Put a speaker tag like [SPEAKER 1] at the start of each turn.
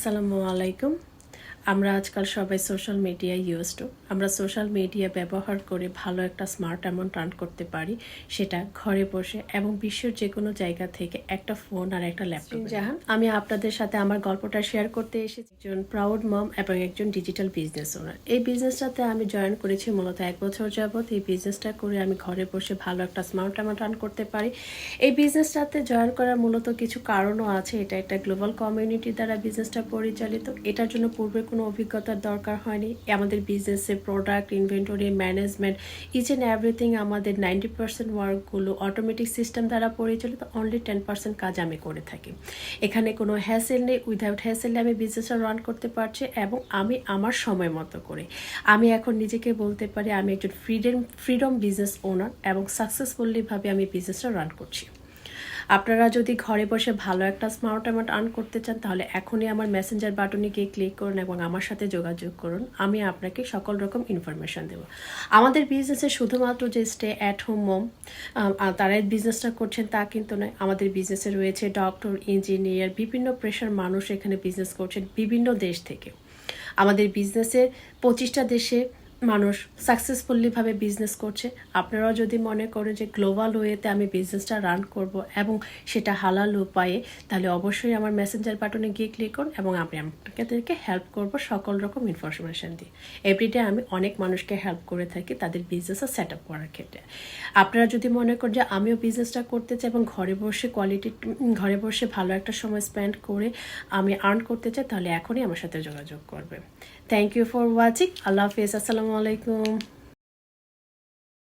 [SPEAKER 1] আসসালামু আলাইকুম। আমরা আজকাল সবাই সোশ্যাল মিডিয়া ইউজড টু। আমরা সোশ্যাল মিডিয়া ব্যবহার করে ভালো একটা স্মার্ট অ্যামাউন্ট আর্ন করতে পারি, সেটা ঘরে বসে এবং বিশ্বের যে কোনো জায়গা থেকে একটা ফোন আর একটা ল্যাপটপ। জাহান, আমি আপনাদের সাথে আমার গল্পটা শেয়ার করতে এসেছি। একজন প্রাউড মম এবং একজন ডিজিটাল বিজনেস ওনার। এই বিজনেসটাতে আমি জয়েন করেছি মূলত 1 বছর যাবত। এই বিজনেসটা করে আমি ঘরে বসে ভালো একটা স্মার্ট অ্যামাউন্ট আর্ন করতে পারি। এই বিজনেসটাতে জয়েন করার মূলত কিছু কারণও আছে। এটা একটা গ্লোবাল কমিউনিটি দ্বারা বিজনেসটা পরিচালিত। এটার জন্য পূর্বে কোনো অভিজ্ঞতার দরকার হয়নি। আমাদের বিজনেসের product, inventory, management, each and everything আমাদের 90% ওয়ার্কগুলো অটোমেটিক সিস্টেম দ্বারা পরিচালিত। অনলি 10% কাজ আমি করে থাকি। এখানে কোনো হ্যাসেল নেই। উইদাউট হ্যাসেলে আমি বিজনেসটা রান করতে পারছি এবং আমি আমার সময় মতো করে। আমি এখন নিজেকে বলতে পারি আমি একজন ফ্রিডম বিজনেস ওনার এবং সাকসেসফুলিভাবে আমি বিজনেসটা রান করছি। আপনারা যদি ঘরে বসে ভালো একটা স্মার্ট অ্যামাউন্ট আর্ন করতে চান, তাহলে এখনই আমার মেসেঞ্জার বাটনে গিয়ে ক্লিক করুন এবং আমার সাথে যোগাযোগ করুন। আমি আপনাকে সকল রকম ইনফরমেশন দেবো। আমাদের বিজনেসে শুধুমাত্র যে স্টে অ্যাট হোম মম তারাই বিজনেসটা করছেন তা কিন্তু নয়। আমাদের বিজনেসে রয়েছে ডক্টর, ইঞ্জিনিয়ার, বিভিন্ন পেশার মানুষ এখানে বিজনেস করছেন বিভিন্ন দেশ থেকে। আমাদের বিজনেসে 25টা দেশে মানুষ সাকসেসফুলিভাবে বিজনেস করছে। আপনারাও যদি মনে করেন যে গ্লোবাল ওয়েতে আমি বিজনেসটা রান করব এবং সেটা হালাল উপায়ে, তাহলে অবশ্যই আমার মেসেঞ্জার বাটনে গিয়ে ক্লিক করুন এবং আমি আপনাদেরকে হেল্প করব সকল রকম ইনফরমেশান দিয়ে। এভরিডে আমি অনেক মানুষকে হেল্প করে থাকি তাদের বিজনেসটা সেট আপ করার ক্ষেত্রে। আপনারা যদি মনে করেন যে আমিও বিজনেসটা করতে চাই এবং ঘরে বসে ভালো একটা সময় স্পেন্ড করে আমি আর্ন করতে চাই, তাহলে এখনই আমার সাথে যোগাযোগ করবে। Thank you for watching. আল্লাহ হাফিজ। আসসালামু আলাইকুম।